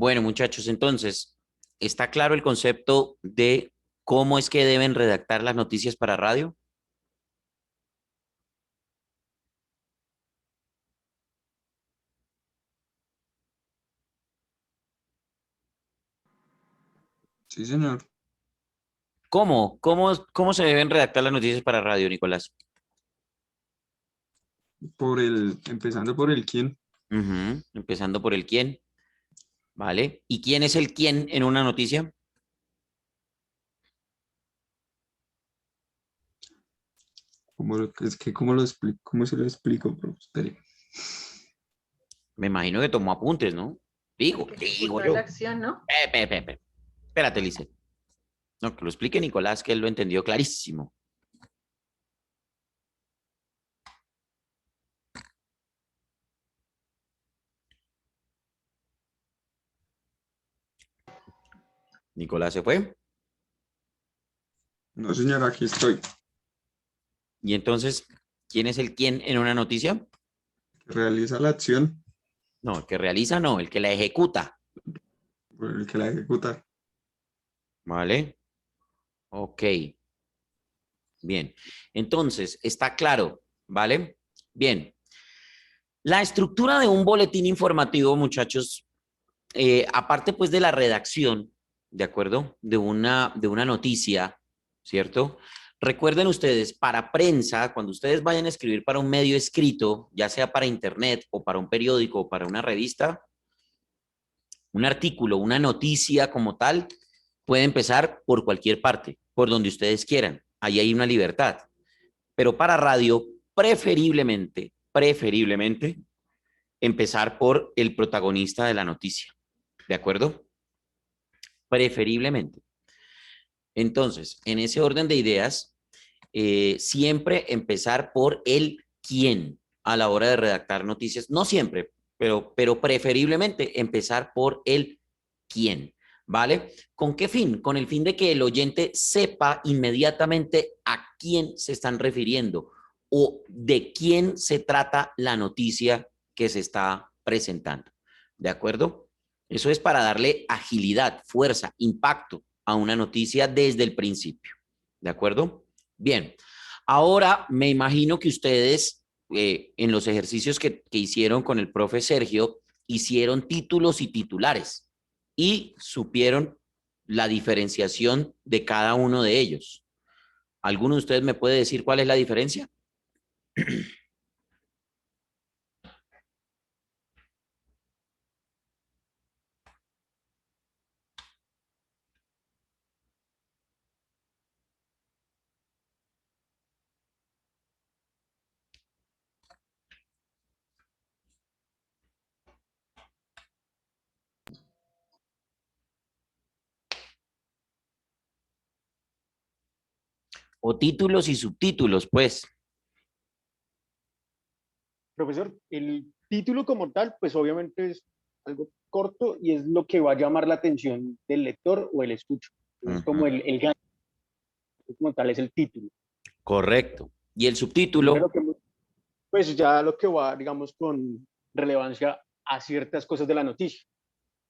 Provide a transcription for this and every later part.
Bueno, muchachos, entonces, ¿está claro el concepto de cómo es que deben redactar las noticias para radio? Sí, señor. ¿Cómo se deben redactar las noticias para radio, Nicolás? Empezando por el quién. Empezando por el quién, ¿vale? ¿Y quién es el quién en una noticia? ¿Cómo lo explico? ¿Cómo se lo explico, bro? Espere. Me imagino que tomó apuntes, ¿no? El Digo, que digo ejecuta la yo. acción, ¿no? Espérate, Lice. No, que lo explique Nicolás, que él lo entendió clarísimo. Nicolás se fue. No, señor, aquí estoy. Y entonces, ¿quién es el quién en una noticia? Realiza la acción No, el que realiza, no, el que la ejecuta. por el que la ejecuta. ¿Vale? Ok, bien. Entonces, está claro, ¿vale? Bien. La estructura de un boletín informativo, muchachos, aparte pues de la redacción, ¿de acuerdo? De una noticia, ¿cierto? Recuerden ustedes, para prensa, cuando ustedes vayan a escribir para un medio escrito, ya sea para internet o para un periódico o para una revista, un artículo, una noticia como tal, puede empezar por cualquier parte, por donde ustedes quieran. Ahí hay una libertad. Pero para radio, preferiblemente, empezar por el protagonista de la noticia. ¿De acuerdo? Preferiblemente. Entonces, en ese orden de ideas, siempre empezar por el quién a la hora de redactar noticias. No siempre, pero preferiblemente empezar por el quién. ¿Vale? ¿Con qué fin? Con el fin de que el oyente sepa inmediatamente a quién se están refiriendo o de quién se trata la noticia que se está presentando. ¿De acuerdo? Eso es para darle agilidad, fuerza, impacto a una noticia desde el principio. ¿De acuerdo? Bien. Ahora me imagino que ustedes en los ejercicios que hicieron con el profe Sergio hicieron títulos y titulares y supieron la diferenciación de cada uno de ellos. ¿Alguno de ustedes me puede decir cuál es la diferencia? O títulos y subtítulos, pues. Profesor, el título como tal, pues obviamente es algo corto y es lo que va a llamar la atención del lector o el escucho. Es como el gancho, como tal es el título. Correcto. ¿Y el Entonces, subtítulo? pues ya lo que va, digamos, con relevancia a ciertas cosas de la noticia.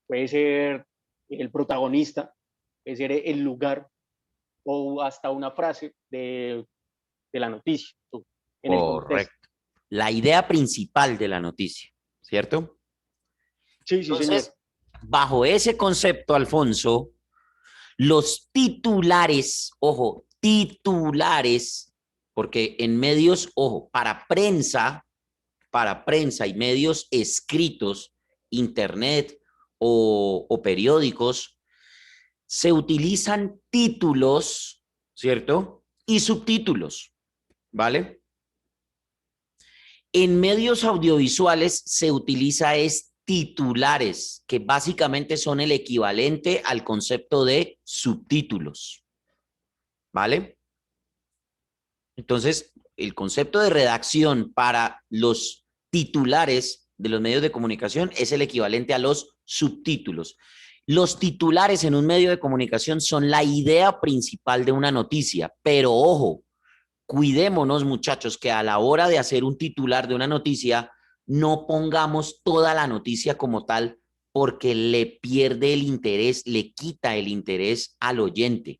Puede ser el protagonista, puede ser el lugar o hasta una frase de la noticia, en el contexto. Correcto. La idea principal de la noticia, ¿cierto? Sí, sí, señor. Entonces, bajo ese concepto, Alfonso, los titulares, ojo, titulares, porque en medios, ojo, para prensa y medios escritos, internet o periódicos, se utilizan títulos, ¿cierto? Y subtítulos, ¿vale? En medios audiovisuales se utiliza es titulares, que básicamente son el equivalente al concepto de subtítulos, ¿vale? Entonces, el concepto de redacción para los titulares de los medios de comunicación es el equivalente a los subtítulos. Los titulares en un medio de comunicación son la idea principal de una noticia, pero ojo, cuidémonos muchachos que a la hora de hacer un titular de una noticia no pongamos toda la noticia como tal porque le pierde el interés, le quita el interés al oyente.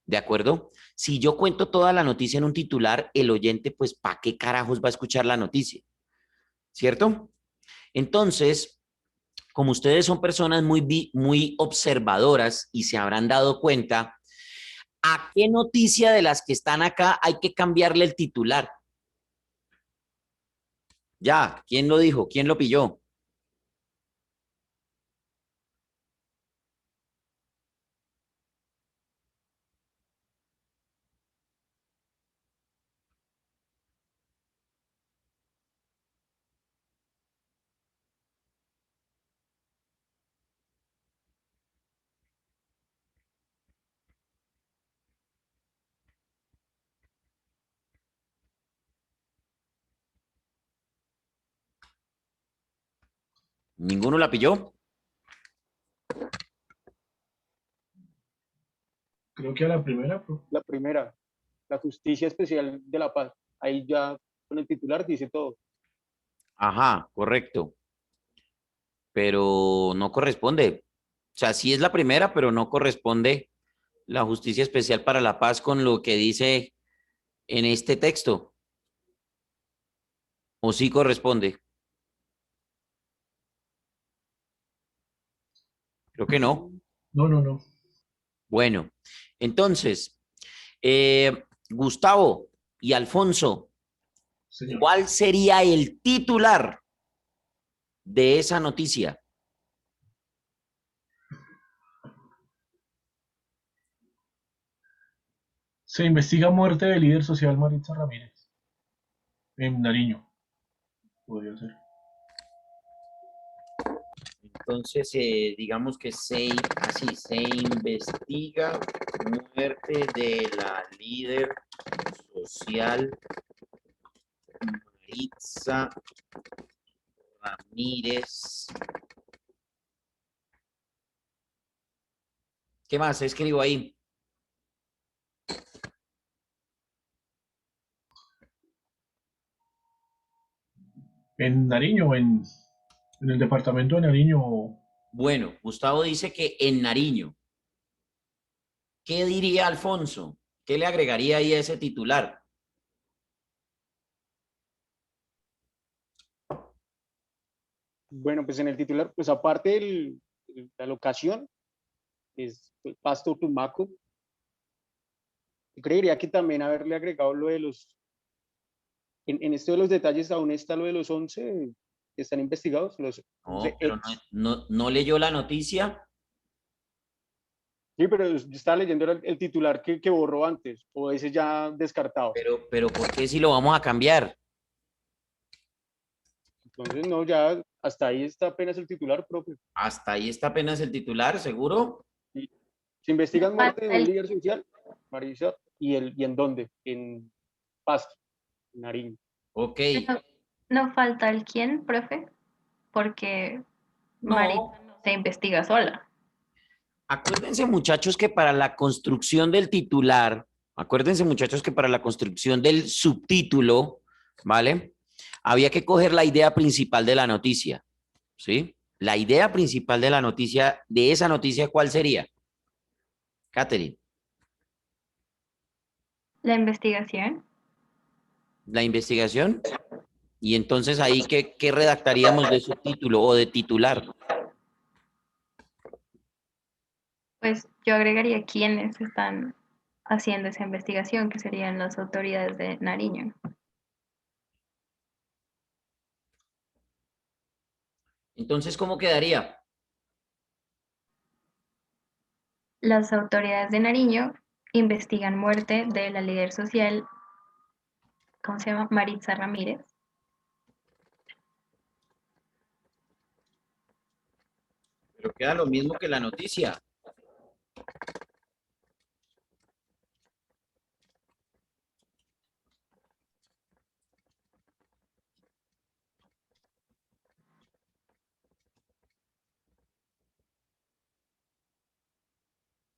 ¿De acuerdo? Si yo cuento toda la noticia en un titular, el oyente, pues, ¿para qué carajos va a escuchar la noticia? ¿Cierto? Entonces, como ustedes son personas muy observadoras y se habrán dado cuenta, ¿a qué noticia de las que están acá hay que cambiarle el titular? Ya, ¿quién lo dijo? ¿Quién lo pilló? ¿Ninguno la pilló? Creo que a la primera, profe. La primera, la Justicia Especial de la Paz. Ahí ya con el titular dice todo. Ajá, correcto. Pero no corresponde. O sea, sí es la primera, pero no corresponde la Justicia Especial para la Paz con lo que dice en este texto. ¿O sí corresponde? Creo que no. No, no, no. Bueno, entonces, Gustavo y Alfonso, Señor. ¿cuál sería el titular de esa noticia? Se investiga muerte del líder social Maritza Ramírez. En Nariño. Podría ser. Entonces, digamos que así, se investiga muerte de la líder social Maritza Ramírez. ¿Qué más escribo ahí? En Nariño, en el departamento de Nariño. Bueno, Gustavo dice que en Nariño. ¿Qué diría Alfonso? ¿Qué le agregaría ahí a ese titular? Bueno, pues en el titular, pues aparte la locación, es el Pasto Tumaco. Yo creería que también haberle agregado lo de en esto de los detalles aún está lo de los 11 que están investigados, los No, 11 pero ex. no leyó la noticia, Sí, pero yo estaba leyendo el titular que borró antes, o ese ya descartado. pero ¿por qué si lo vamos a cambiar? Entonces, no, ya hasta ahí está apenas el titular propio. Hasta ahí está apenas el titular, ¿seguro? Y se investigan muerte de un líder social, Marisa, y en dónde, en Pasto, en Nariño. Ok. No, no falta el quién, profe, porque No, Maritza no se investiga sola. acuérdense muchachos que para la construcción del titular, acuérdense muchachos que para la construcción del subtítulo, ¿vale? Había que coger la idea principal de la noticia, ¿sí? La idea principal de la noticia, de esa noticia, ¿cuál sería? Catherine, La investigación, la investigación. Y entonces ahí, ¿qué redactaríamos de subtítulo o de titular? pues yo agregaría quiénes están haciendo esa investigación, que serían las autoridades de Nariño. Entonces, ¿cómo quedaría? Las autoridades de Nariño investigan muerte de la líder social, ¿cómo se llama? Maritza Ramírez. Pero queda lo mismo que la noticia.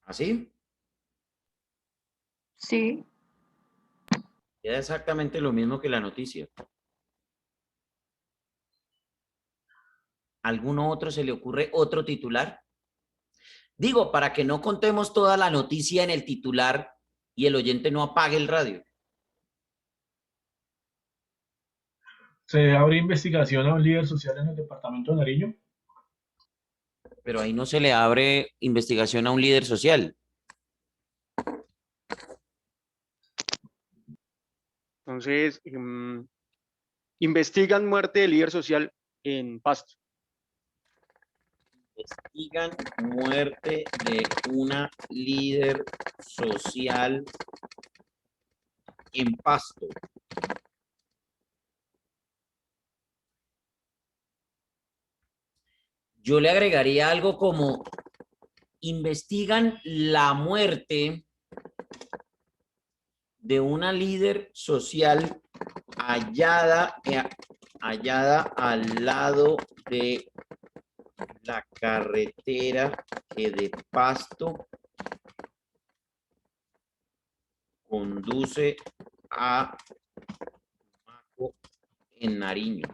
¿Así? Sí, Queda exactamente lo mismo que la noticia. ¿Alguno otro se le ocurre otro titular? Digo, para que no contemos toda la noticia en el titular y el oyente no apague el radio. ¿Se abre investigación a un líder social en el departamento de Nariño? Pero ahí no se le abre investigación a un líder social. Entonces, investigan muerte de líder social en Pasto. Investigan muerte de una líder social en Pasto. Yo le agregaría algo como investigan la muerte de una líder social hallada al lado de la carretera que de Pasto conduce a Tumaco en Nariño.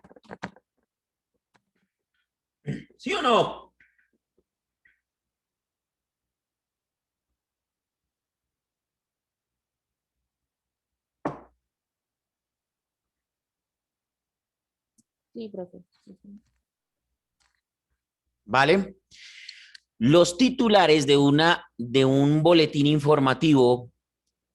¿Sí o no? Sí, profe. ¿Vale? Los titulares de un boletín informativo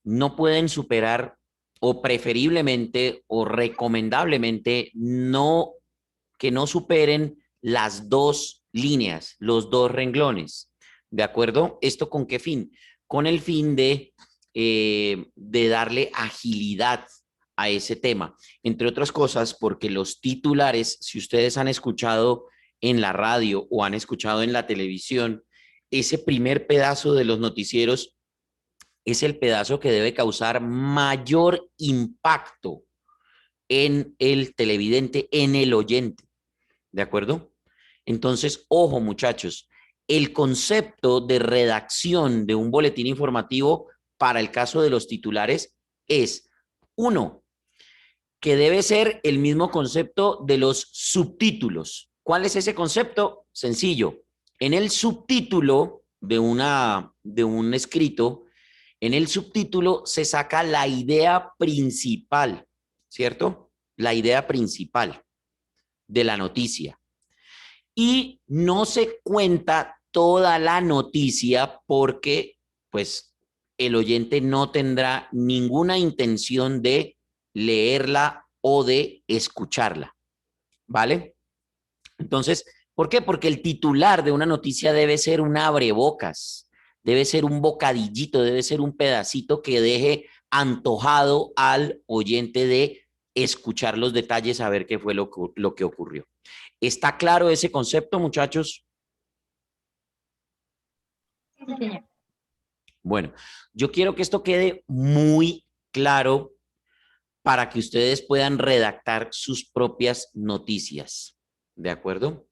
no pueden superar o preferiblemente o recomendablemente que no superen las dos líneas, los dos renglones. ¿De acuerdo? ¿Esto con qué fin? Con el fin de darle agilidad a ese tema. Entre otras cosas, porque los titulares, si ustedes han escuchado en la radio o han escuchado en la televisión, ese primer pedazo de los noticieros es el pedazo que debe causar mayor impacto en el televidente, en el oyente. ¿De acuerdo? Entonces, ojo muchachos, el concepto de redacción de un boletín informativo para el caso de los titulares es, uno, que debe ser el mismo concepto de los subtítulos. ¿Cuál es ese concepto? Sencillo. En el subtítulo de un escrito, en el subtítulo se saca la idea principal, ¿cierto? La idea principal de la noticia. Y no se cuenta toda la noticia porque, pues, el oyente no tendrá ninguna intención de leerla o de escucharla, ¿vale? Entonces, ¿por qué? Porque el titular de una noticia debe ser un abrebocas, debe ser un bocadillito, debe ser un pedacito que deje antojado al oyente de escuchar los detalles, a ver qué fue lo que ocurrió. ¿Está claro ese concepto, muchachos? Sí, señor. Bueno, yo quiero que esto quede muy claro para que ustedes puedan redactar sus propias noticias. ¿De acuerdo?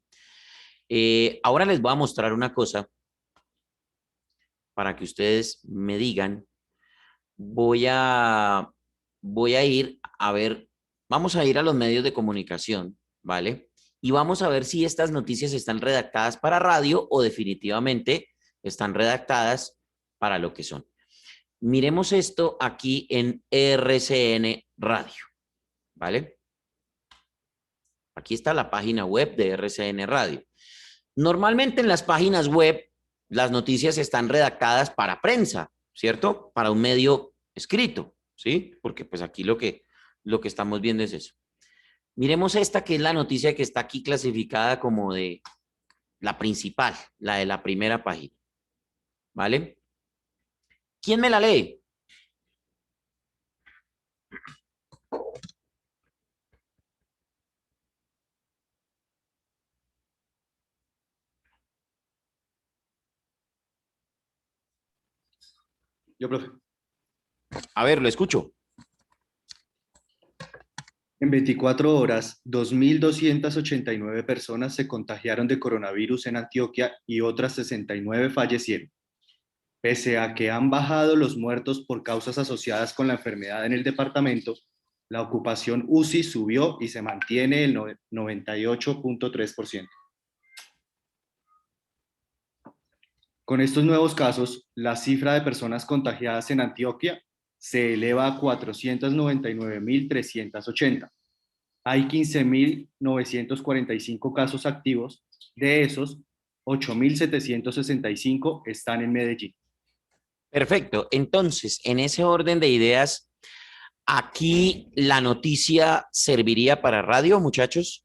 Ahora les voy a mostrar una cosa para que ustedes me digan. Voy a ir a ver, vamos a ir a los medios de comunicación, ¿vale? Y vamos a ver si estas noticias están redactadas para radio o definitivamente están redactadas para lo que son. Miremos esto aquí en RCN Radio, ¿vale? Aquí está la página web de RCN Radio. Normalmente en las páginas web las noticias están redactadas para prensa, ¿cierto? Para un medio escrito, ¿sí? Porque pues aquí lo que estamos viendo es eso. Miremos esta que es la noticia que está aquí clasificada como de la principal, la de la primera página, ¿vale? ¿Quién me la lee? Yo, profe. A ver, lo escucho. En 24 horas, 2.289 personas se contagiaron de coronavirus en Antioquia y otras 69 fallecieron. Pese a que han bajado los muertos por causas asociadas con la enfermedad en el departamento, la ocupación UCI subió y se mantiene el 98.3%. Con estos nuevos casos, la cifra de personas contagiadas en Antioquia se eleva a 499.380. Hay 15.945 casos activos. De esos, 8.765 están en Medellín. Perfecto. Entonces, en ese orden de ideas, aquí la noticia serviría para radio, muchachos.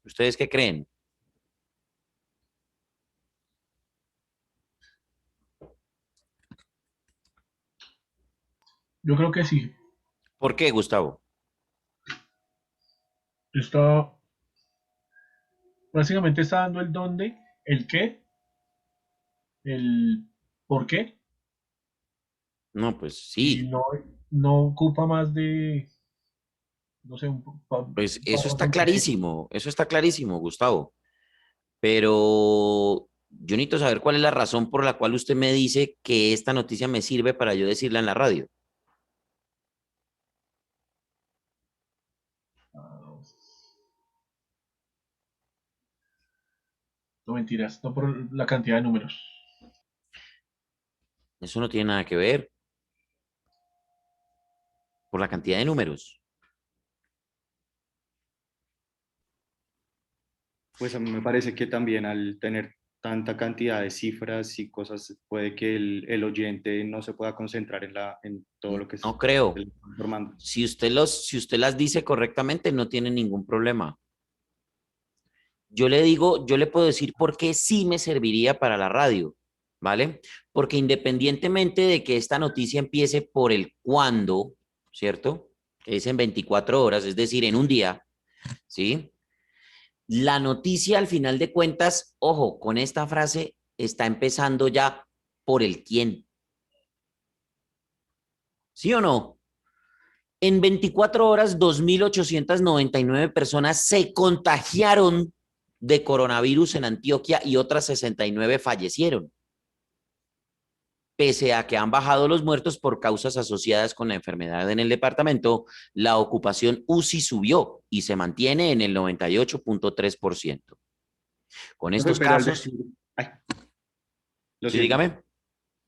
¿Ustedes qué creen? Yo creo que sí. ¿Por qué, Gustavo? Está, básicamente está dando el dónde, el qué, el por qué, No, pues y sí. no ocupa más de, no sé, Pues un eso párrafo entero. eso está clarísimo, Gustavo. Pero yo necesito saber cuál es la razón por la cual usted me dice que esta noticia me sirve para yo decirla en la radio. Ah, no mentiras, no por la cantidad de números. Eso no tiene nada que ver por la cantidad de números. Pues a mí me parece que también al tener tanta cantidad de cifras y cosas, puede que el oyente no se pueda concentrar en todo lo que No se creo. le está informando. Si usted las dice correctamente, no tiene ningún problema. Yo le digo, yo le puedo decir por qué sí me serviría para la radio, ¿vale? Porque independientemente de que esta noticia empiece por el cuándo, ¿cierto? Que es en 24 horas, es decir, en un día, ¿sí? La noticia al final de cuentas, ojo, con esta frase está empezando ya por el quién. ¿Sí o no? En 24 horas, 2.899 personas se contagiaron de coronavirus en Antioquia y otras 69 fallecieron, pese a que han bajado los muertos por causas asociadas con la enfermedad en el departamento. La ocupación UCI subió y se mantiene en el 98.3%. Con Profe, estos pero casos, ay, lo sí, siento, dígame.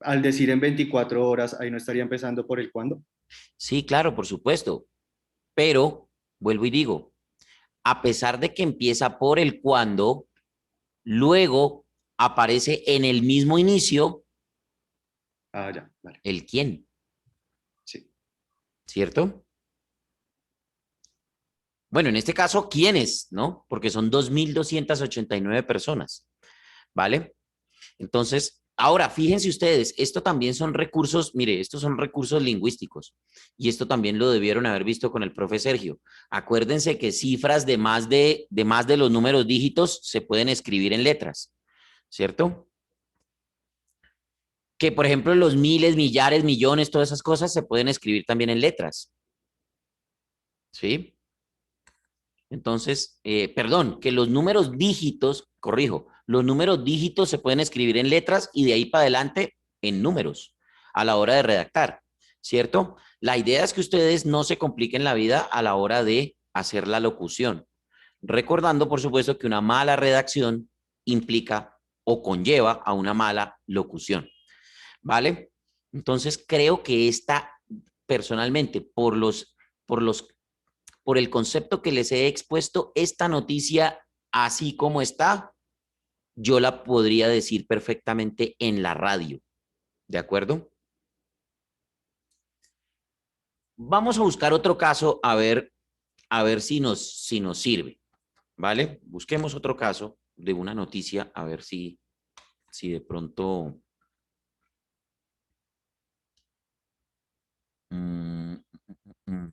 al decir en 24 horas, ahí no estaría empezando por el cuándo. Sí, claro, por supuesto. Pero, vuelvo y digo, a pesar de que empieza por el cuándo, luego aparece en el mismo inicio Ah, ya, vale, el quién, sí. ¿cierto? Bueno, en este caso, ¿quiénes? ¿No? Porque son 2.289 personas, ¿vale? Entonces, ahora, fíjense ustedes, esto también son recursos, mire, estos son recursos lingüísticos y esto también lo debieron haber visto con el profe Sergio. Acuérdense que cifras de más de los números dígitos se pueden escribir en letras, ¿cierto? Que, por ejemplo, los miles, millares, millones, todas esas cosas se pueden escribir también en letras, ¿sí? Entonces, perdón, que los números dígitos, corrijo, los números dígitos se pueden escribir en letras y de ahí para adelante en números a la hora de redactar, ¿cierto? La idea es que ustedes no se compliquen la vida a la hora de hacer la locución, recordando, por supuesto, que una mala redacción implica o conlleva a una mala locución, ¿vale? Entonces, creo que esta, personalmente, por los por el concepto que les he expuesto, esta noticia, así como está, yo la podría decir perfectamente en la radio. ¿De acuerdo? Vamos a buscar otro caso a ver si nos sirve. ¿Vale? Busquemos otro caso de una noticia a ver si de pronto... Mm, mm, mm,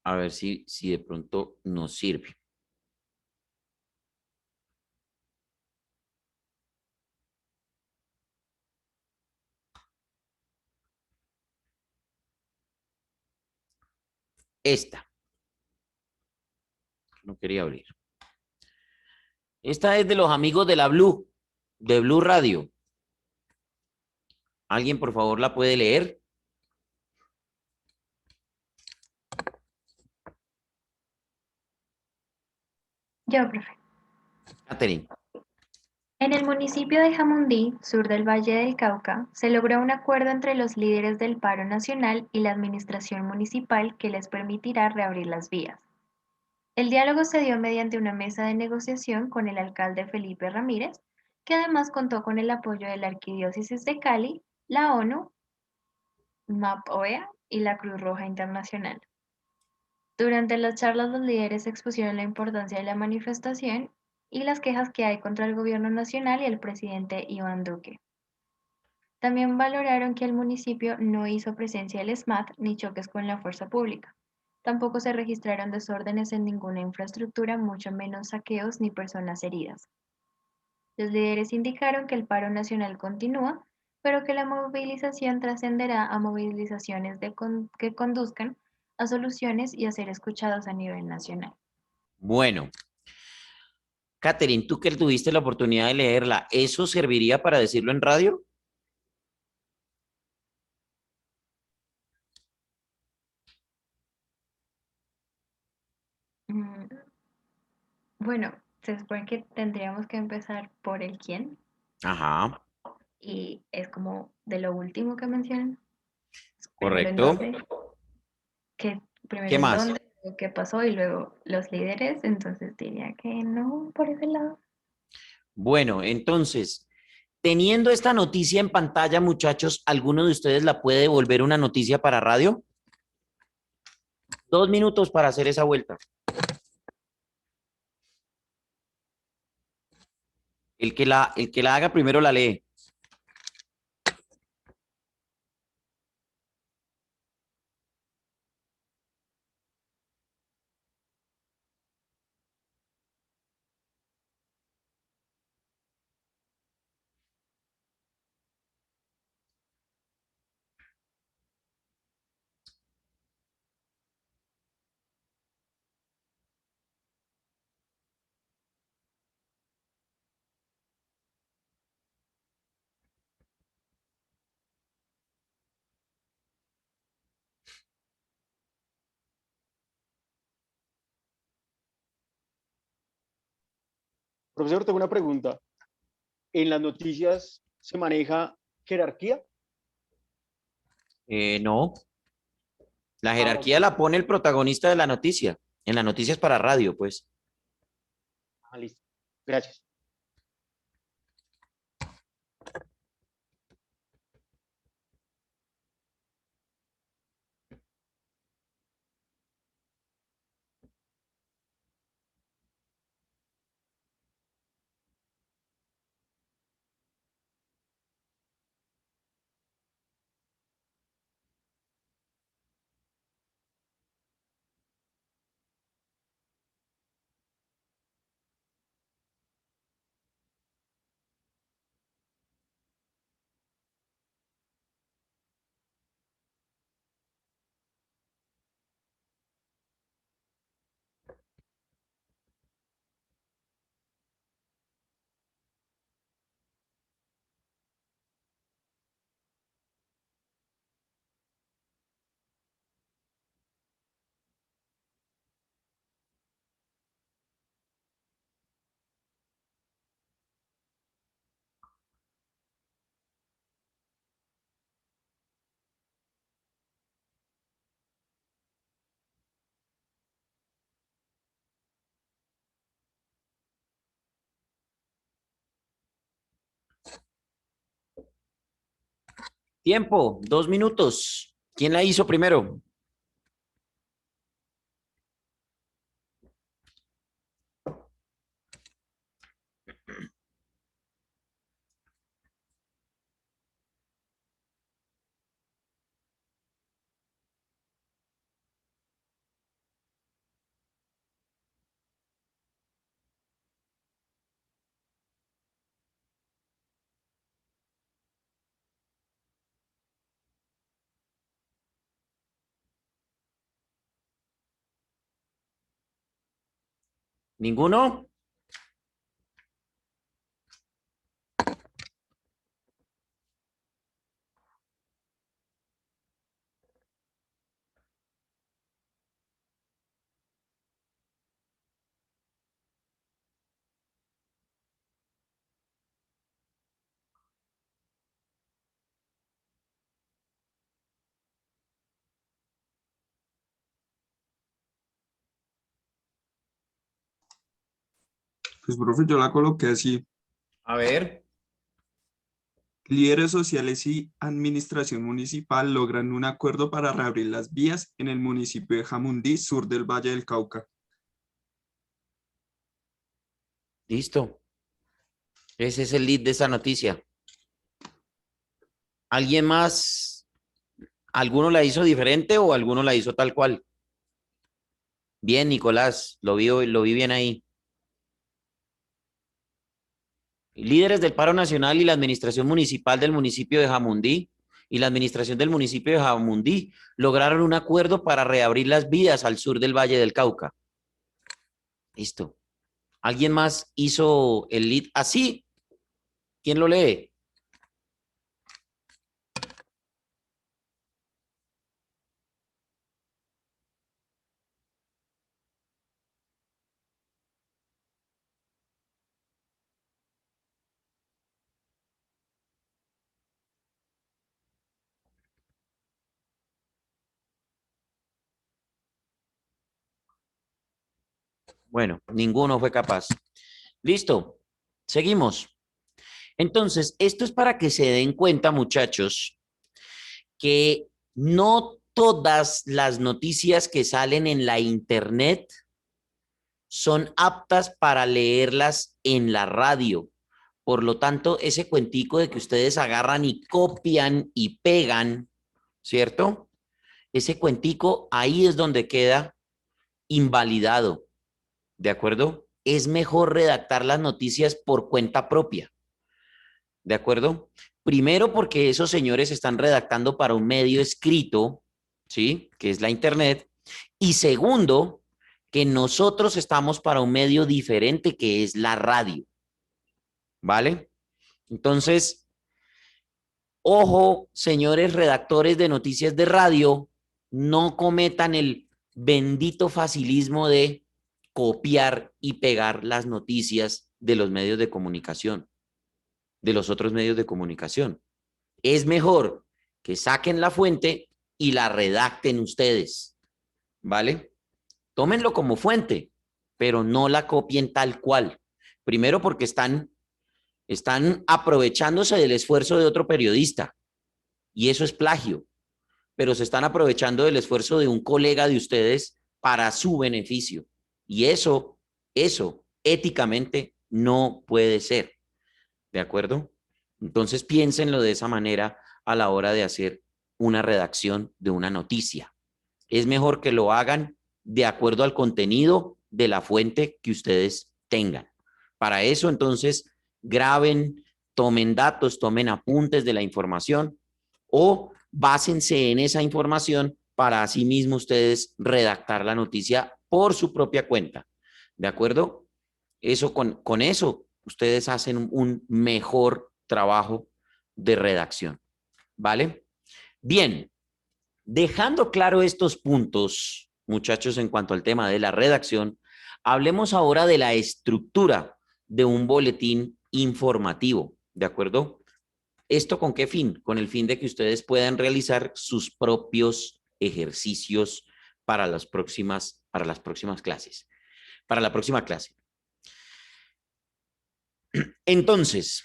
a ver si de pronto nos sirve. Esta, no quería abrir. Esta es de los amigos de la Blue, de Blue Radio. ¿Alguien, por favor, la puede leer? Yo, profe. Catherine. En el municipio de Jamundí, sur del Valle del Cauca, se logró un acuerdo entre los líderes del paro nacional y la administración municipal que les permitirá reabrir las vías. El diálogo se dio mediante una mesa de negociación con el alcalde Felipe Ramírez, que además contó con el apoyo de la Arquidiócesis de Cali, la ONU, MAPOEA y la Cruz Roja Internacional. Durante las charlas, los líderes expusieron la importancia de la manifestación y las quejas que hay contra el gobierno nacional y el presidente Iván Duque. También valoraron que el municipio no hizo presencia del SMAT ni choques con la fuerza pública. Tampoco se registraron desórdenes en ninguna infraestructura, mucho menos saqueos ni personas heridas. Los líderes indicaron que el paro nacional continúa, pero que la movilización trascenderá a movilizaciones que conduzcan a soluciones y a ser escuchados a nivel nacional. Bueno, Catherine, tú que tuviste la oportunidad de leerla, ¿eso serviría para decirlo en radio? Mm, Bueno, se supone que tendríamos que empezar por el quién Ajá, y es como de lo último que mencionan. Primero en correcto. dónde, que ¿Qué primero en más? dónde, luego qué pasó y luego los líderes, entonces diría que no por ese lado. Bueno, entonces, teniendo esta noticia en pantalla, muchachos, ¿alguno de ustedes la puede volver una noticia para radio? 2 minutos para hacer esa vuelta. El que la haga primero la lee. Profesor, tengo una pregunta. ¿En las noticias se maneja jerarquía? No, la Ah, jerarquía ok. la pone el protagonista de la noticia. En las noticias para radio, pues. Ah, listo. Gracias. Tiempo, 2 minutos. ¿Quién la hizo primero? ¿Ninguno? Pues, profe, yo la coloqué así. A ver. Líderes sociales y administración municipal logran un acuerdo para reabrir las vías en el municipio de Jamundí, sur del Valle del Cauca. Listo. Ese es el lead de esa noticia. ¿Alguien más? ¿Alguno la hizo diferente o alguno la hizo tal cual? Bien, Nicolás, lo vi bien ahí. Líderes del paro nacional y la administración municipal del municipio de Jamundí y la administración del municipio de Jamundí lograron un acuerdo para reabrir las vías al sur del Valle del Cauca. Listo. ¿Alguien más hizo el lead así? ¿Quién lo lee? Bueno, ninguno fue capaz. Listo. Seguimos. Entonces, esto es para que se den cuenta, muchachos, que no todas las noticias que salen en la internet son aptas para leerlas en la radio. Por lo tanto, ese cuentico de que ustedes agarran y copian y pegan, ¿cierto? Ese cuentico ahí es donde queda invalidado, ¿de acuerdo? Es mejor redactar las noticias por cuenta propia, ¿de acuerdo? Primero porque esos señores están redactando para un medio escrito, ¿sí? Que es la internet. Y segundo, que nosotros estamos para un medio diferente que es la radio, ¿vale? Entonces, ojo, señores redactores de noticias de radio, no cometan el bendito facilismo de copiar y pegar las noticias de los medios de comunicación, de los otros medios de comunicación. Es mejor que saquen la fuente y la redacten ustedes, ¿vale? Tómenlo como fuente, pero no la copien tal cual. Primero porque están aprovechándose del esfuerzo de otro periodista y eso es plagio, pero se están aprovechando del esfuerzo de un colega de ustedes para su beneficio y eso éticamente no puede ser, ¿de acuerdo? Entonces piénsenlo de esa manera a la hora de hacer una redacción de una noticia. Es mejor que lo hagan de acuerdo al contenido de la fuente que ustedes tengan. Para eso, entonces, graben, tomen datos, tomen apuntes de la información o básense en esa información para así mismo ustedes redactar la noticia por su propia cuenta. ¿De acuerdo? Eso con eso ustedes hacen un mejor trabajo de redacción. ¿Vale? Bien, dejando claro estos puntos, muchachos, en cuanto al tema de la redacción, hablemos ahora de la estructura de un boletín informativo, ¿de acuerdo? ¿Esto con qué fin? Con el fin de que ustedes puedan realizar sus propios ejercicios para las próximas clases, para la próxima clase. Entonces,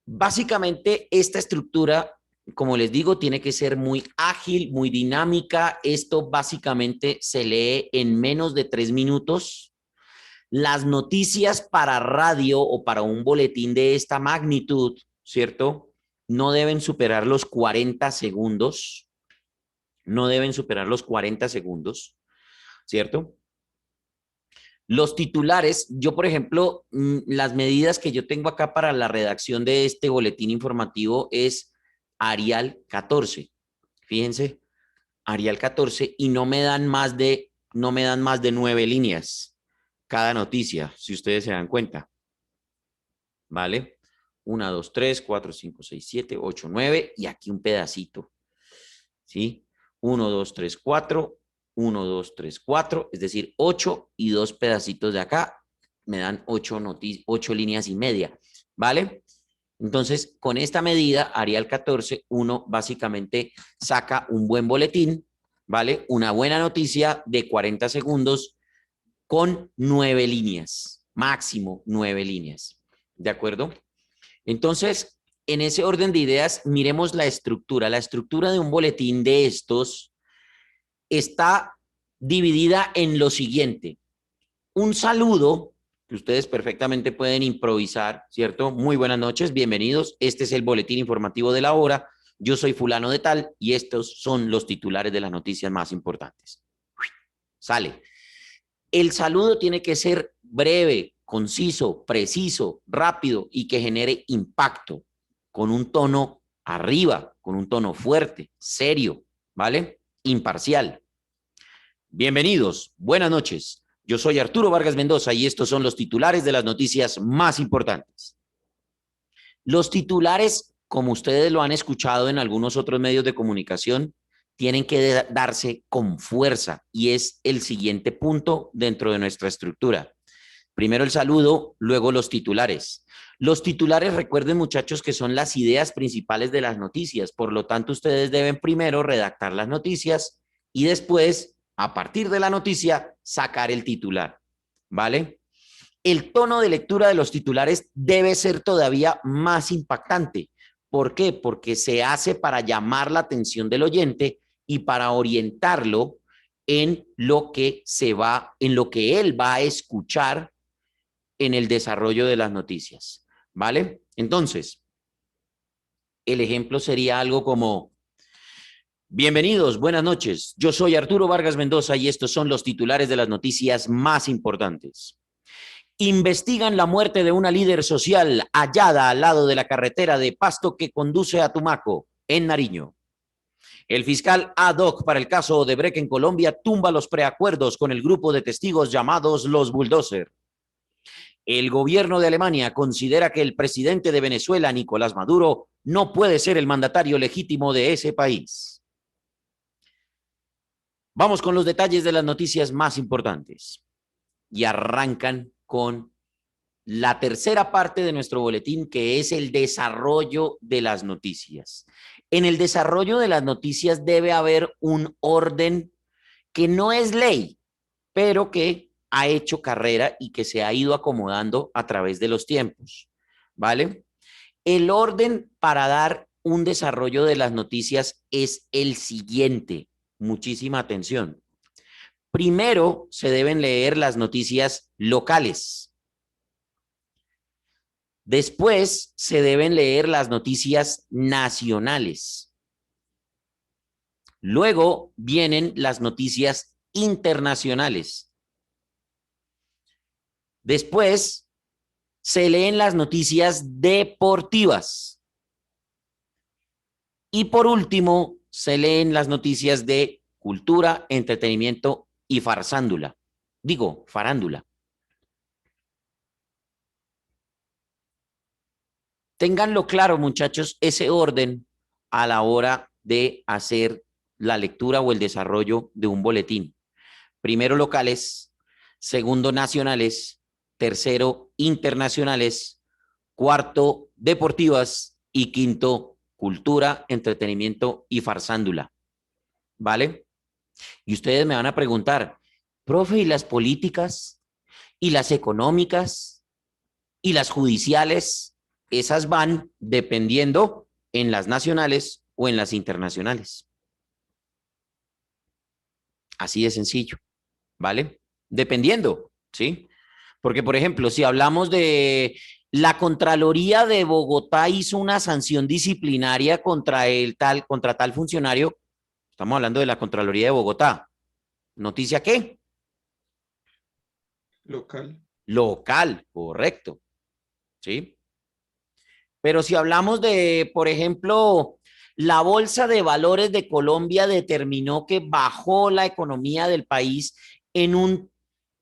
básicamente esta estructura, como les digo, tiene que ser muy ágil, muy dinámica. Esto básicamente se lee en menos de 3 minutos. Las noticias para radio o para un boletín de esta magnitud, ¿cierto? No deben superar los 40 segundos. No deben superar los 40 segundos, ¿cierto? Los titulares, yo por ejemplo, las medidas que yo tengo acá para la redacción de este boletín informativo es Arial 14. Fíjense, Arial 14 y no me dan más de 9 líneas cada noticia, si ustedes se dan cuenta. ¿Vale? 1, 2, 3, 4, 5, 6, 7, 8, 9 y aquí un pedacito. ¿Sí? 1, 2, 3, 4. 1, 2, 3, 4, es decir, 8 y 2 pedacitos de acá me dan 8 líneas y media, ¿vale? Entonces, con esta medida, Arial 14, uno básicamente saca un buen boletín, ¿vale? Una buena noticia de 40 segundos con 9 líneas, máximo 9 líneas. ¿De acuerdo? Entonces, en ese orden de ideas, miremos la estructura. La estructura de un boletín de estos está dividida en lo siguiente. Un saludo, que ustedes perfectamente pueden improvisar, ¿cierto? Muy buenas noches, bienvenidos. Este es el boletín informativo de la hora. Yo soy fulano de tal y estos son los titulares de las noticias más importantes. Sale. El saludo tiene que ser breve, conciso, preciso, rápido y que genere impacto, con un tono arriba, con un tono fuerte, serio, ¿vale? Imparcial. Bienvenidos, buenas noches. Yo soy Arturo Vargas Mendoza y estos son los titulares de las noticias más importantes. Los titulares, como ustedes lo han escuchado en algunos otros medios de comunicación, tienen que darse con fuerza y es el siguiente punto dentro de nuestra estructura. Primero el saludo, luego los titulares. Los titulares, recuerden muchachos, que son las ideas principales de las noticias. Por lo tanto, ustedes deben primero redactar las noticias y después, a partir de la noticia, sacar el titular. ¿Vale? El tono de lectura de los titulares debe ser todavía más impactante. ¿Por qué? Porque se hace para llamar la atención del oyente y para orientarlo en lo que él va a escuchar en el desarrollo de las noticias, ¿vale? Entonces, el ejemplo sería algo como: bienvenidos, buenas noches, yo soy Arturo Vargas Mendoza y estos son los titulares de las noticias más importantes. Investigan la muerte de una líder social hallada al lado de la carretera de Pasto que conduce a Tumaco, en Nariño. El fiscal ad hoc para el caso Odebrecht en Colombia tumba los preacuerdos con el grupo de testigos llamados los Bulldozer. El gobierno de Alemania considera que el presidente de Venezuela, Nicolás Maduro, no puede ser el mandatario legítimo de ese país. Vamos con los detalles de las noticias más importantes. Y arrancan con la tercera parte de nuestro boletín, que es el desarrollo de las noticias. En el desarrollo de las noticias debe haber un orden que no es ley, pero que ha hecho carrera y que se ha ido acomodando a través de los tiempos, ¿vale? El orden para dar un desarrollo de las noticias es el siguiente. Muchísima atención. Primero se deben leer las noticias locales. Después se deben leer las noticias nacionales. Luego vienen las noticias internacionales. Después se leen las noticias deportivas. Y por último, se leen las noticias de cultura, entretenimiento y farándula. Digo, farándula. Ténganlo claro, muchachos, ese orden a la hora de hacer la lectura o el desarrollo de un boletín. Primero locales, segundo nacionales, tercero internacionales, cuarto deportivas y quinto cultura, entretenimiento y farsándula. ¿Vale? Y ustedes me van a preguntar, profe, ¿y las políticas? ¿Y las económicas? ¿Y las judiciales? Esas van dependiendo en las nacionales o en las internacionales. Así de sencillo, ¿vale? Dependiendo, ¿sí? Porque, por ejemplo, si hablamos de la Contraloría de Bogotá hizo una sanción disciplinaria contra tal funcionario, estamos hablando de la Contraloría de Bogotá. ¿Noticia qué? Local. Local, correcto. ¿Sí? Pero si hablamos de, por ejemplo, la Bolsa de Valores de Colombia determinó que bajó la economía del país en un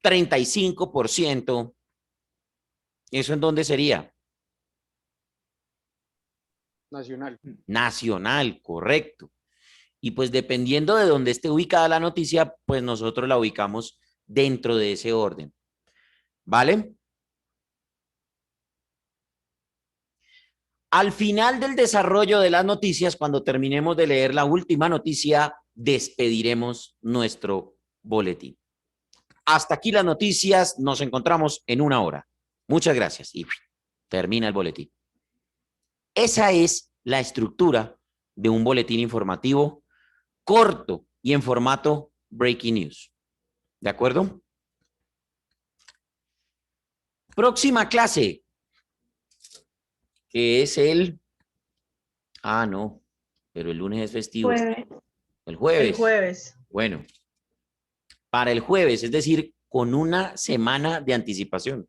35%. ¿Eso en dónde sería? Nacional. Nacional, correcto. Y pues dependiendo de dónde esté ubicada la noticia, pues nosotros la ubicamos dentro de ese orden. ¿Vale? Al final del desarrollo de las noticias, cuando terminemos de leer la última noticia, despediremos nuestro boletín. Hasta aquí las noticias. Nos encontramos en una hora. Muchas gracias. Y termina el boletín. Esa es la estructura de un boletín informativo corto y en formato breaking news. ¿De acuerdo? Próxima clase, que es el... Ah, no, pero el lunes es festivo. Jueves. El jueves. El jueves. Bueno, para el jueves, es decir, con una semana de anticipación.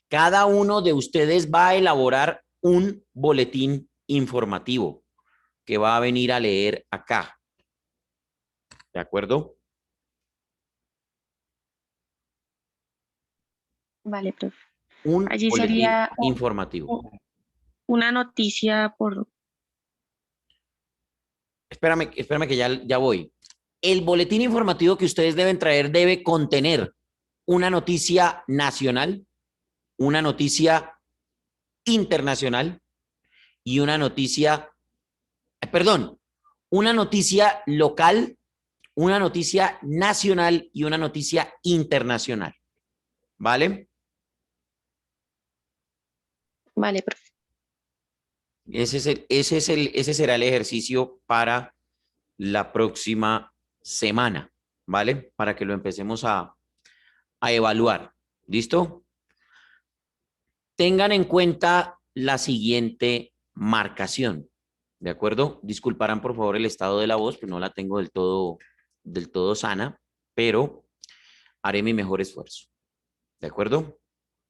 Cada uno de ustedes va a elaborar un boletín informativo que va a venir a leer acá. ¿De acuerdo? Vale, profe. Un Allí boletín sería informativo. una noticia por... Espérame que ya voy. El boletín informativo que ustedes deben traer debe contener una noticia nacional, una noticia internacional y una noticia, una noticia local, una noticia nacional y una noticia internacional. ¿Vale? Vale, profe. Ese será el ejercicio para la próxima semana, ¿vale? Para que lo empecemos a evaluar. ¿Listo? Tengan en cuenta la siguiente marcación, ¿de acuerdo? Disculparán por favor el estado de la voz, pues no la tengo del todo sana, pero haré mi mejor esfuerzo, ¿de acuerdo?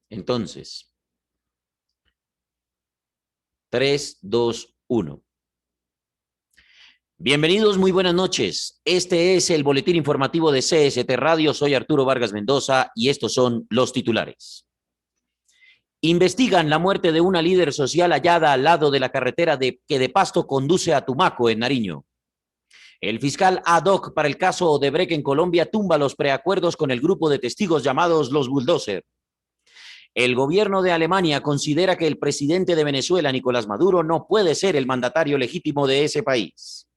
Entonces, 3, 2, 1. Bienvenidos, muy buenas noches. Este es el boletín informativo de CST Radio. Soy Arturo Vargas Mendoza y estos son los titulares. Investigan la muerte de una líder social hallada al lado de la carretera que de Pasto conduce a Tumaco, en Nariño. El fiscal ad hoc para el caso Odebrecht en Colombia tumba los preacuerdos con el grupo de testigos llamados los Bulldozer. El gobierno de Alemania considera que el presidente de Venezuela, Nicolás Maduro, no puede ser el mandatario legítimo de ese país.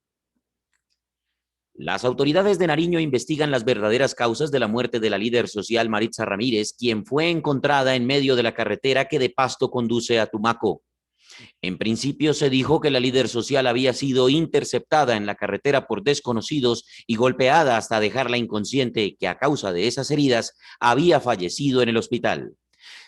Las autoridades de Nariño investigan las verdaderas causas de la muerte de la líder social Maritza Ramírez, quien fue encontrada en medio de la carretera que de Pasto conduce a Tumaco. En principio se dijo que la líder social había sido interceptada en la carretera por desconocidos y golpeada hasta dejarla inconsciente y que a causa de esas heridas había fallecido en el hospital.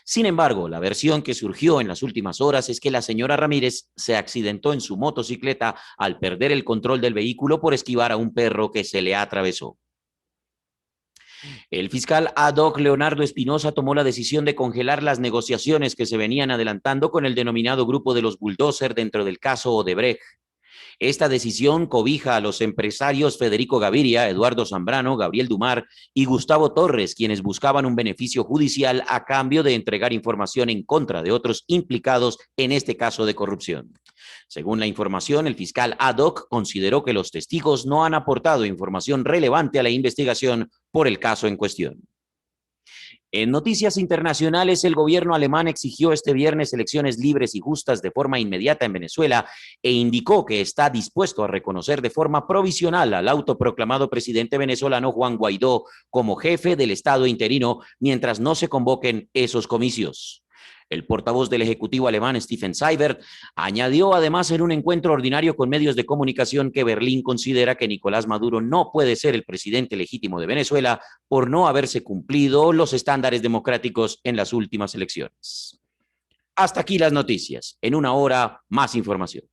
Sin embargo, la versión que surgió en las últimas horas es que la señora Ramírez se accidentó en su motocicleta al perder el control del vehículo por esquivar a un perro que se le atravesó. El fiscal ad hoc Leonardo Espinosa tomó la decisión de congelar las negociaciones que se venían adelantando con el denominado grupo de los Bulldozer dentro del caso Odebrecht. Esta decisión cobija a los empresarios Federico Gaviria, Eduardo Zambrano, Gabriel Dumar y Gustavo Torres, quienes buscaban un beneficio judicial a cambio de entregar información en contra de otros implicados en este caso de corrupción. Según la información, el fiscal ad hoc consideró que los testigos no han aportado información relevante a la investigación por el caso en cuestión. En noticias internacionales, el gobierno alemán exigió este viernes elecciones libres y justas de forma inmediata en Venezuela e indicó que está dispuesto a reconocer de forma provisional al autoproclamado presidente venezolano Juan Guaidó como jefe del Estado interino mientras no se convoquen esos comicios. El portavoz del Ejecutivo alemán, Steffen Seibert, añadió además en un encuentro ordinario con medios de comunicación que Berlín considera que Nicolás Maduro no puede ser el presidente legítimo de Venezuela por no haberse cumplido los estándares democráticos en las últimas elecciones. Hasta aquí las noticias. En una hora, más información.